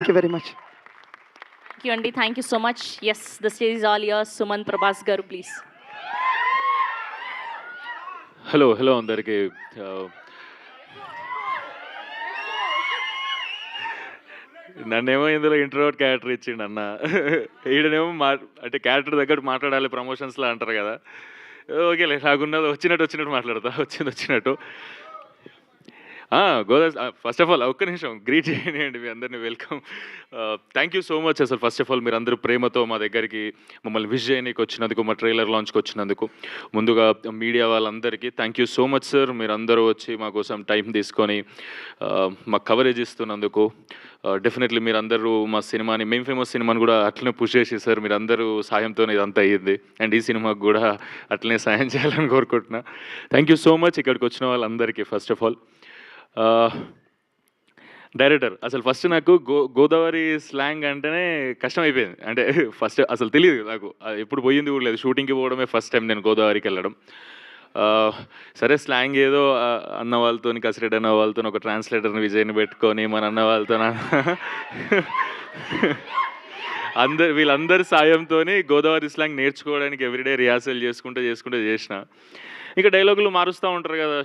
Thank you very much. Thank you అండి. Thank you so much. Yes, the stage is all yours. Suman Prabhas garu please. Hello అందరికీ. నన్నేమో ఇందులో introvert character ఇచ్చిండు అన్న. ఈడనేమో అంటే character దగ్గర మాట్లాడాలి ప్రమోషన్స్లో అంటారు కదా. ఓకేలే, నాకున్నది వచ్చినట్టు మాట్లాడతా, వచ్చినట్టు. గోదా, ఫస్ట్ ఆఫ్ ఆల్ ఒక్క నిమిషం గ్రీట్ చేయండి మీ అందరినీ. Welcome, thank you so much. అసలు ఫస్ట్ ఆఫ్ ఆల్ మీరు అందరూ ప్రేమతో మా దగ్గరికి మమ్మల్ని విష్ చేయడానికి వచ్చినందుకు, మా ట్రైలర్ లాంచ్కి వచ్చినందుకు ముందుగా మీడియా వాళ్ళందరికీ thank you so much sir. మీరు అందరూ వచ్చి మా కోసం టైం తీసుకొని మాకు కవరేజ్ ఇస్తున్నందుకు. డెఫినెట్లీ మీరు అందరూ మా సినిమాని, మేము ఫేమస్ సినిమాని కూడా అట్లనే పుష్ చేసి సార్ మీరు అందరూ సాయంతో ఇదంతా అయ్యింది. అండ్ ఈ సినిమాకు కూడా అట్లనే సాయం చేయాలని కోరుకుంటున్నా. థ్యాంక్ యూ సో మచ్ ఇక్కడికి వచ్చిన వాళ్ళందరికీ. ఫస్ట్ ఆఫ్ ఆల్ డైరెక్టర్, అసలు ఫస్ట్ నాకు గోదావరి స్లాంగ్ అంటేనే కష్టం అయిపోయింది. అంటే ఫస్ట్ అసలు తెలియదు నాకు, ఎప్పుడు పోయింది కూడా లేదు. షూటింగ్కి పోవడమే ఫస్ట్ టైం నేను గోదావరికి వెళ్ళడం. సరే స్లాంగ్ ఏదో అన్న వాళ్ళతో, కసిరెడ్డి అన్న వాళ్ళతో ఒక ట్రాన్స్లేటర్ని విజయ్ని పెట్టుకొని మన అన్న వాళ్ళతో వీళ్ళందరి సాయంతో గోదావరి స్లాంగ్ నేర్చుకోవడానికి ఎవ్రీడే రిహార్సల్ చేసుకుంటూ చేసిన. ఇంకా డైలాగులు మారుస్తూ ఉంటారు కదా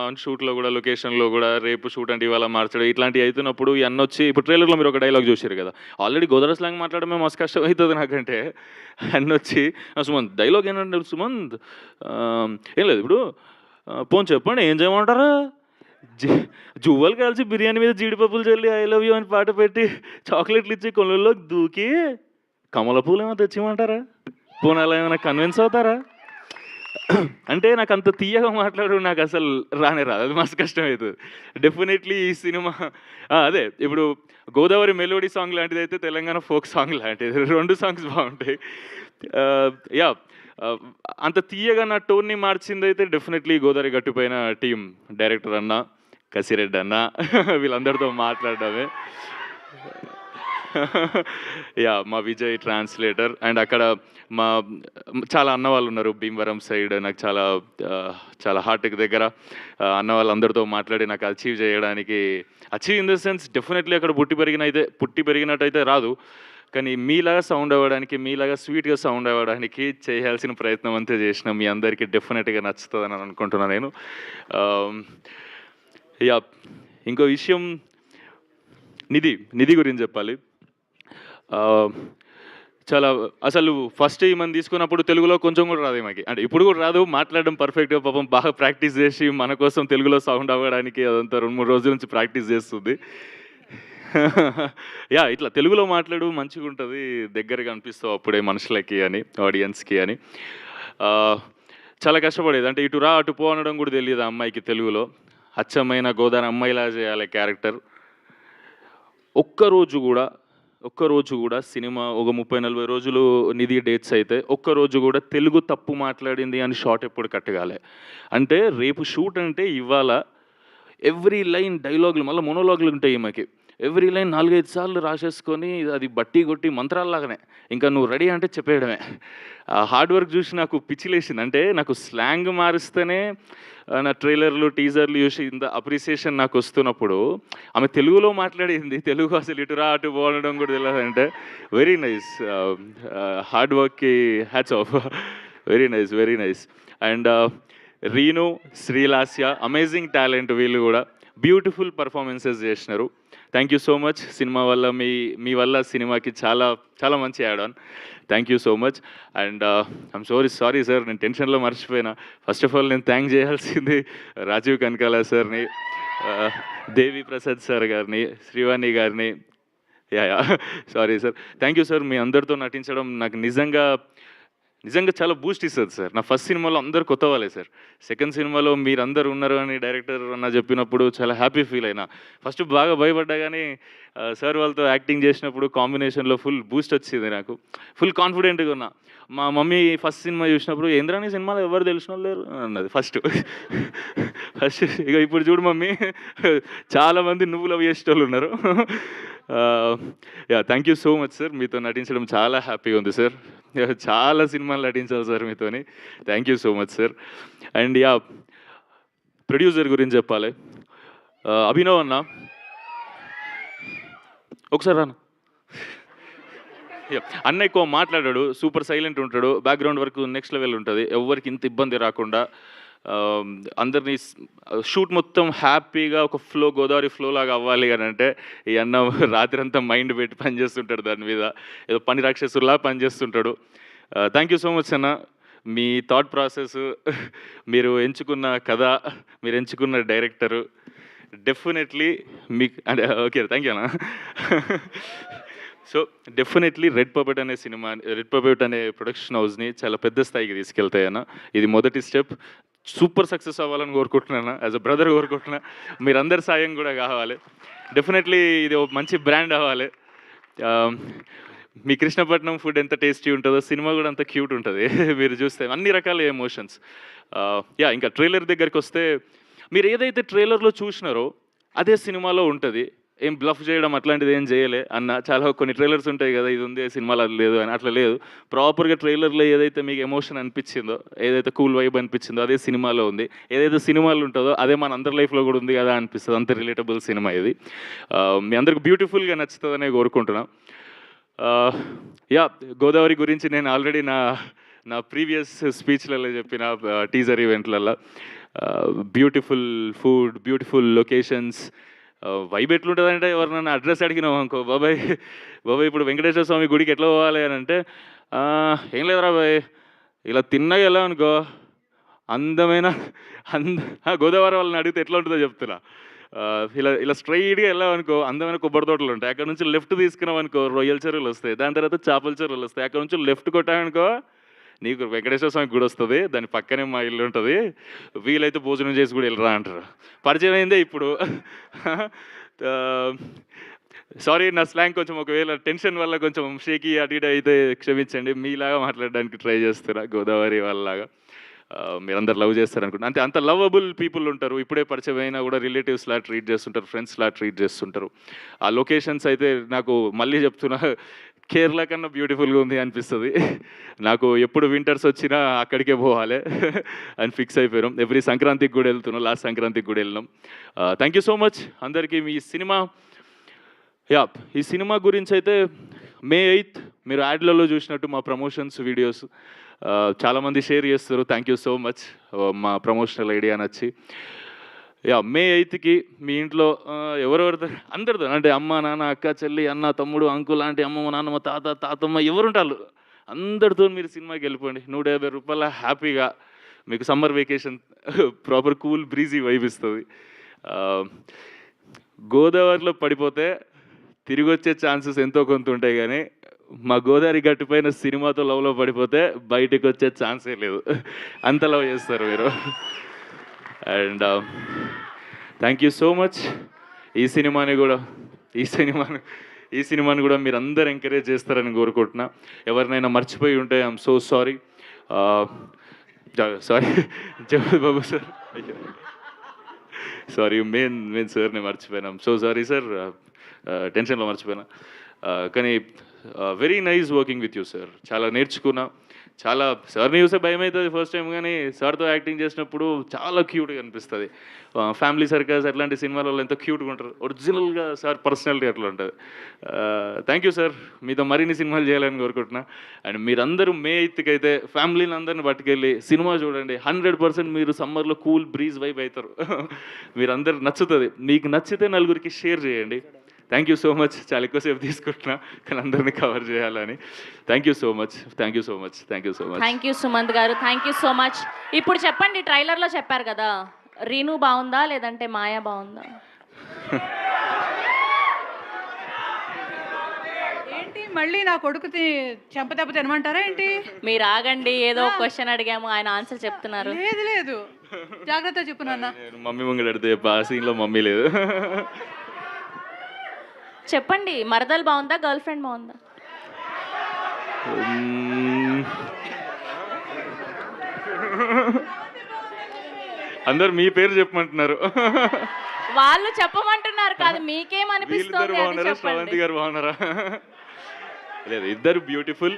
ఆన్ షూట్లో కూడా, లొకేషన్లో కూడా. రేపు షూట్ అంటే ఇవాళ మార్చడం ఇట్లాంటివి అవుతున్నప్పుడు ఈ అన్న వచ్చి, ఇప్పుడు ట్రైలర్లో మీరు ఒక డైలాగ్ చూసారు కదా, ఆల్రెడీ గోదావరి స్లాంగ్ మాట్లాడమే మస్తు కష్టం అవుతుంది నాకంటే. అన్న వచ్చి సుమంత్ డైలాగ్ ఏంటంటే, సుమంత్ ఏం లేదు ఇప్పుడు పోను చెప్పండి ఏం చేయమంటారా, జువ్వలు కలిసి బిర్యానీ మీద జీడిపప్పులు చల్లి ఐ లవ్ యూ అని పాట పెట్టి చాక్లెట్లు ఇచ్చి కొనుల్లోకి దూకి కమల పూలు ఏమో తెచ్చిమంటారా, పోనీ అలా ఏమైనా కన్విన్స్ అవుతారా అంటే నాకు అంత తీయగా మాట్లాడు నాకు అసలు రానే రాదు, అది మస్తు కష్టం అవుతుంది. డెఫినెట్లీ ఈ సినిమా అదే ఇప్పుడు గోదావరి మెలోడీ సాంగ్ లాంటిది అయితే తెలంగాణ ఫోక్ సాంగ్ లాంటిది, రెండు సాంగ్స్ బాగుంటాయి. యా, అంత తీయగా నా టోన్ని మార్చింది అయితే డెఫినెట్లీ గోదావరి గట్టిపోయిన టీం, డైరెక్టర్ అన్న, కసిరెడ్డి అన్న, వీళ్ళందరితో మాట్లాడడమే. యా, మా విజయ్ ట్రాన్స్లేటర్. అండ్ అక్కడ మా చాలా అన్న వాళ్ళు ఉన్నారు భీమవరం సైడ్. నాకు చాలా హార్ట్కి దగ్గర అన్న వాళ్ళందరితో మాట్లాడి నాకు అచీవ్ చేయడానికి, achieve in the sense definitely అక్కడ పుట్టి పెరిగినట్టయితే రాదు, కానీ మీలాగా సౌండ్ అవ్వడానికి, మీలాగా స్వీట్గా సౌండ్ అవ్వడానికి చేయాల్సిన ప్రయత్నం అంతే చేసిన. మీ అందరికీ డెఫినెట్గా నచ్చుతుందని అనుకుంటున్నాను నేను. యా, ఇంకో విషయం నిధి గురించి చెప్పాలి. చాలా అసలు ఫస్ట్ ఈమెను తీసుకున్నప్పుడు తెలుగులో కొంచెం కూడా రాదు ఈమెకి, అంటే ఇప్పుడు కూడా రాదు, మాట్లాడడం పర్ఫెక్ట్గా పాపం బాగా ప్రాక్టీస్ చేసి మన కోసం తెలుగులో సౌండ్ అవ్వడానికి అదంతా 2-3 రోజుల నుంచి ప్రాక్టీస్ చేస్తుంది. యా, ఇట్లా తెలుగులో మాట్లాడు మంచిగా ఉంటుంది, దగ్గరగా అనిపిస్తావు అప్పుడే మనుషులకి అని, ఆడియన్స్కి అని. చాలా కష్టపడేది, అంటే ఇటు రా అటు పో అనడం కూడా తెలియదు ఆ అమ్మాయికి తెలుగులో. అచ్చమైన గోదావరి అమ్మాయిలా చేయాలి క్యారెక్టర్. ఒక్కరోజు కూడా సినిమా ఒక 30-40 రోజులు నిధి డేట్స్ అయితే ఒక్కరోజు కూడా తెలుగు తప్పు మాట్లాడింది అని షార్ట్ ఎప్పుడు కట్టగాలి. అంటే రేపు షూట్ అంటే ఇవాళ ఎవ్రీ లైన్ డైలాగులు, మళ్ళీ మొనోలాగులు ఉంటాయి ఈమెకి. ఎవ్రీ లైన్ 4-5 సార్లు రాసేసుకొని అది బట్టి కొట్టి మంత్రాల్లాగానే ఇంకా నువ్వు రెడీ అంటే చెప్పేయడమే. హార్డ్ వర్క్ చూసి నాకు పిచ్చిలేసింది. అంటే నాకు స్లాంగ్ మారిస్తేనే నా ట్రైలర్లు, టీజర్లు చూసి ఇంత అప్రిసియేషన్ నాకు వస్తున్నప్పుడు ఆమె తెలుగులో మాట్లాడింది, తెలుగు అసలు ఇటురా అటు పోవడం కూడా తెలియదంటే వెరీ నైస్. హార్డ్ వర్క్కి hats off. Very nice. And Reenu, Srilasya amazing talent, వీళ్ళు కూడా బ్యూటిఫుల్ పర్ఫార్మెన్సెస్ చేసినారు. Thank you so much. Cinema వల్ల మీ వల్ల సినిమాకి చాలా మంచి add on. Thank you so much. And I'm sorry sir, నేను టెన్షన్లో మర్చిపోయినా. ఫస్ట్ ఆఫ్ ఆల్ నేను థ్యాంక్ చేయాల్సింది రాజీవ్ కనకాల సార్ని, దేవి ప్రసాద్ సార్ గారిని, శ్రీవాణి గారిని. Yeah sorry sir. Thank you sir. మీ అందరితో నటించడం నాకు నిజంగా చాలా బూస్ట్ ఇస్తుంది సార్. నా ఫస్ట్ సినిమాలో అందరు కొత్త వాళ్ళే సార్. సెకండ్ సినిమాలో మీరందరూ ఉన్నారు అని డైరెక్టర్ అన్న చెప్పినప్పుడు చాలా హ్యాపీ ఫీల్ అయినా. ఫస్ట్ బాగా భయపడ్డా, కానీ సార్ వాళ్ళతో యాక్టింగ్ చేసినప్పుడు కాంబినేషన్లో ఫుల్ బూస్ట్ వచ్చింది నాకు. ఫుల్ కాన్ఫిడెంట్గా ఉన్నా. మా మమ్మీ ఫస్ట్ సినిమా చూసినప్పుడు ఏంద్రాని సినిమాలో ఎవరు తెలిసిన లేరు అన్నది ఫస్ట్. ఇక ఇప్పుడు చూడు మమ్మీ, చాలామంది నువ్వు లవ్ చేసేటోళ్ళు ఉన్నారు. Yeah, thank you so much sir. మీతో నటించడం చాలా హ్యాపీగా ఉంది సార్. చాలా సినిమాలు నటించాలి సార్ మీతోని. Thank you so much sir. And yeah, producer గురించి చెప్పాలి. అభినవ్ అన్న ఒకసారి రాను. అన్న ఎక్కువ మాట్లాడాడు, సూపర్ సైలెంట్ ఉంటాడు, బ్యాక్గ్రౌండ్ వరకు నెక్స్ట్ లెవెల్ ఉంటుంది, ఎవరికి ఇంత ఇబ్బంది రాకుండా అందరినీ షూట్ మొత్తం హ్యాపీగా ఒక ఫ్లో, గోదావరి ఫ్లో లాగా అవ్వాలి అని అంటే ఈ అన్న రాత్రి అంతా మైండ్ పెట్టి పనిచేస్తుంటాడు, దాని మీద ఏదో పని రాక్షసులా పనిచేస్తుంటాడు. థ్యాంక్ యూ సో మచ్ అన్న. మీ థాట్ ప్రాసెస్, మీరు ఎంచుకున్న కథ, మీరు ఎంచుకున్న డైరెక్టరు డెఫినెట్లీ మీకు అంటే ఓకే థ్యాంక్ యూ అన్న. సో డెఫినెట్లీ రెడ్ పపెట్ అనే సినిమా, రెడ్ పపెట్ అనే ప్రొడక్షన్ హౌస్ని చాలా పెద్ద స్థాయికి తీసుకెళ్తాయన్న. ఇది మొదటి స్టెప్. సూపర్ సక్సెస్ అవ్వాలని కోరుకుంటున్నాను, యాజ్ అ బ్రదర్ కోరుకుంటున్నా. మీరందరి సాయం కూడా కావాలి. డెఫినెట్లీ ఇది ఒక మంచి బ్రాండ్ అవ్వాలి. మీ కృష్ణపట్నం ఫుడ్ ఎంత టేస్టీ ఉంటుందో సినిమా కూడా అంత క్యూట్ ఉంటుంది. మీరు చూస్తే అన్ని రకాల ఎమోషన్స్. ఇంకా ట్రైలర్ దగ్గరికి వస్తే మీరు ఏదైతే ట్రైలర్లో చూసినారో అదే సినిమాలో ఉంటుంది. ఏం బ్లఫ్ చేయడం అట్లాంటిది ఏం చేయలే అన్న. చాలా కొన్ని ట్రైలర్స్ ఉంటాయి కదా, ఇది ఉంది సినిమాలో అది లేదు అని, అట్లా లేదు. ప్రాపర్గా ట్రైలర్లో ఏదైతే మీకు ఎమోషన్ అనిపించిందో, ఏదైతే కూల్ వైబ్ అనిపించిందో అదే సినిమాలో ఉంది. ఏదైతే సినిమాలో ఉంటుందో అదే మన అందరి లైఫ్లో కూడా ఉంది కదా అనిపిస్తుంది. అంత రిలేటబుల్ సినిమా ఇది. మీ అందరికి బ్యూటిఫుల్గా నచ్చుతుందనే కోరుకుంటున్నాను. గోదావరి గురించి నేను ఆల్రెడీ నా ప్రీవియస్ స్పీచ్లలో చెప్పిన టీజర్ ఈవెంట్లలో beautiful food, beautiful locations, vibe ఎట్లుంటుందంటే ఎవరినైనా అడ్రస్ అడిగినాం అనుకో, బాబాయ్ ఇప్పుడు వెంకటేశ్వర స్వామి గుడికి ఎట్లా పోవాలి అని అంటే ఏం లేదురా బాయ్ ఇలా తిన్నగా ఎలా అనుకో అందమైన గోదావరి వాళ్ళని అడిగితే ఎట్లా ఉంటుందో చెప్తున్నా. ఇలా స్ట్రైట్గా వెళ్ళామనుకో అందమైన కొబ్బరి తోటలు ఉంటాయి, అక్కడ నుంచి లెఫ్ట్ తీసుకున్నాం అనుకో రొయ్యల చెరువులు వస్తాయి, దాని తర్వాత చేపల చెరువులు వస్తాయి, అక్కడ నుంచి లెఫ్ట్ కొట్టామనుకో నీకు వెంకటేశ్వర స్వామి గుడి వస్తుంది, దాని పక్కనే మా ఇల్లు ఉంటుంది, వీలైతే భోజనం చేసి కూడా వెళ్ళరా అంటారు. పరిచయం అయిందే ఇప్పుడు. సారీ నా స్లాంగ్ కొంచెం ఒకవేళ టెన్షన్ వల్ల కొంచెం షేకీ అటు ఇటు అయితే క్షమించండి. మీలాగా మాట్లాడడానికి ట్రై చేస్తున్నా, గోదావరి వాళ్ళలాగా. మీరందరు లవ్ చేస్తారు అనుకుంటా. అంత లవబుల్ పీపుల్ ఉంటారు. ఇప్పుడే పరిచయం అయినా కూడా రిలేటివ్స్లా ట్రీట్ చేస్తుంటారు, ఫ్రెండ్స్లా ట్రీట్ చేస్తుంటారు. ఆ లొకేషన్స్ అయితే నాకు మళ్ళీ చెప్తున్నా కేరళ కన్నా బ్యూటిఫుల్గా ఉంది అనిపిస్తుంది. నాకు ఎప్పుడు వింటర్స్ వచ్చినా అక్కడికే పోవాలి అని ఫిక్స్ అయిపోయాం. ఎవ్రీ సంక్రాంతికి కూడా వెళ్తున్నాం, లాస్ట్ సంక్రాంతికి కూడా వెళ్ళినాం. థ్యాంక్ యూ సో మచ్ అందరికీ. ఈ సినిమా గురించి అయితే May 8th మీరు యాడ్లలో చూసినట్టు మా ప్రమోషన్స్ వీడియోస్ చాలామంది షేర్ చేస్తారు. థ్యాంక్ యూ సో మచ్ మా ప్రమోషనల్ ఐడియా నచ్చి. May 8th మీ ఇంట్లో ఎవరెవరితో అందరితో అంటే అమ్మ నాన్న అక్క చెల్లి అన్న తమ్ముడు అంకుల్ లాంటి అమ్మమ్మ నాన్నమ్మ తాతమ్మ ఎవరుంటారు అందరితో మీరు సినిమాకి వెళ్ళిపోండి. 150 రూపాయల హ్యాపీగా మీకు summer vacation proper cool breezy vibe ఇస్తుంది. గోదావరిలో పడిపోతే తిరిగి వచ్చే ఛాన్సెస్ ఎంతో కొంత ఉంటాయి, కానీ మా గోదావరి గట్టుపైన సినిమాతో లవ్లో పడిపోతే బయటకు వచ్చే ఛాన్సే లేదు, అంత లవ్ చేస్తారు మీరు. And thank you so much. ఈ సినిమాని కూడా మీరు అందరు ఎంకరేజ్ చేస్తారని కోరుకుంటున్నా. ఎవరినైనా మర్చిపోయి ఉంటే ఐఎమ్ సో సారీ. జగత్ బాబు సార్, సారీ మెయిన్ సార్ని మర్చిపోయినా. సో సారీ సార్, టెన్షన్లో మర్చిపోయినా. కానీ very nice working with you sir. చాలా నేర్చుకున్నా. చాలా సార్ని చూసే భయం అవుతుంది ఫస్ట్ టైం, కానీ సార్తో యాక్టింగ్ చేసినప్పుడు చాలా క్యూట్గా అనిపిస్తుంది. ఫ్యామిలీ సర్కస్ అట్లాంటి సినిమాలలో ఎంతో క్యూట్గా ఉంటారు. ఒరిజినల్గా సార్ పర్సనాలిటీ అట్లా ఉంటుంది. Thank you sir. మీతో మరిన్ని సినిమాలు చేయాలని కోరుకుంటున్నా. అండ్ మీరందరూ May 8th అయితే ఫ్యామిలీని అందరిని పట్టుకెళ్ళి సినిమా చూడండి. 100% మీరు సమ్మర్లో కూల్ బ్రీజ్ వైబ్ అవుతారు. మీరందరూ నచ్చుతుంది. మీకు నచ్చితే నలుగురికి షేర్ చేయండి. Thank you so much. చాలా ఎక్కువసేపు తీసుకుంటున్నా కానీ అందరినీ కవర్ చేయాలని. Thank you so much. Thank you so much. Thank you so much. Thank you Sumanth garu. Thank you so much. ఇప్పుడు చెప్పండి, ట్రైలర్లో చెప్పారు కదా, రీను బాగుందా లేదంటే మాయా బాగుందా? ఏంటి మళ్ళీ నా కొడుకుని చెంపదెబ్బ తినమంటారా ఏంటి? మీరు ఆగండి, ఏదో క్వశ్చన్ అడిగాము, ఆయన ఆన్సర్ చెప్తున్నారు. లేదు జాగ్రత్త చెప్పు నాన్న. మమ్మీ ముంగడు అడితే ఆ సీన్లో మమ్మీ లేదు. చెప్పండి, మరదలు బాగుందా గర్ల్ ఫ్రెండ్ బాగుందా? అందరు మీ పేరు చెప్పమంటున్నారు. వాళ్ళు చెప్పమంటున్నారు కాదు, మీకేమనిపిస్తుంది? బాగున్నారా? శ్రవంతి గారు బాగున్నారా? లేదు, ఇద్దరు బ్యూటిఫుల్.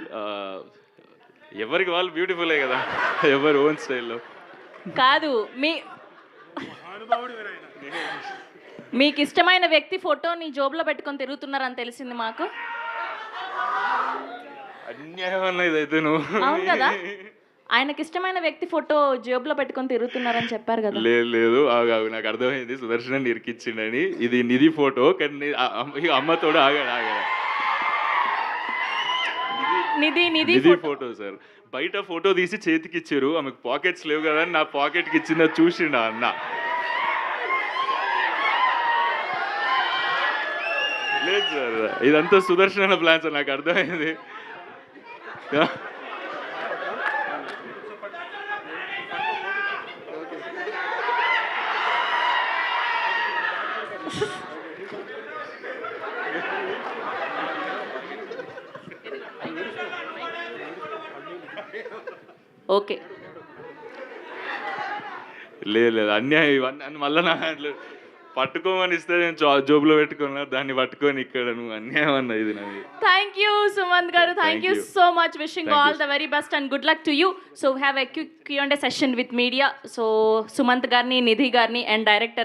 ఎవరికి వాళ్ళు బ్యూటిఫులే కదా, ఎవరు ఓన్ స్టైల్లో. కాదు మీకు ఇష్టమైన వ్యక్తి ఫోటోని జోబులో పెట్టుకొని తిరుగుతున్నారని తెలిసింది మాకు. అన్యాయం అన్న ఇదైతే నువ్వు. అవును కదా, ఆయనకి ఇష్టమైన వ్యక్తి ఫోటో జేబులో పెట్టుకొని తిరుగుతున్నారని చెప్పారు కదా. లేదు లేదు ఆగాగు, నాకు అర్థమైంది సుదర్శన్ ఇరికిచ్చిండని. ఇది నిధి ఫోటో, కానీ అమ్మతోడు ఆగాడు. నిధి ఫోటో సార్. బయట ఫోటో తీసి చేతికి ఇచ్చారు, ఆమెకు పాకెట్స్ లేవు కదా, నా పాకెట్కి ఇచ్చిందా చూసిండా అన్న. లేదు సార్, ఇదంతా సుదర్శన ప్లాన్ సార్, నాకు అర్థమైంది. ఓకే, లేదు అన్యాయం ఇవన్నీ మళ్ళీ నా పట్టుకోమని ఇస్తే నేను జోబులో పెట్టుకున్నా, దాన్ని పట్టుకొని ఇక్కడ నువ్వు అన్యాయం అన్న ఇది నాది. Thank you Sumanth garu, thank you so much. Wishing all the very best and good luck to you. So have a quick Q&A session with media. So Sumanth గారిని, నిధి గారిని అండ్ డైరెక్టర్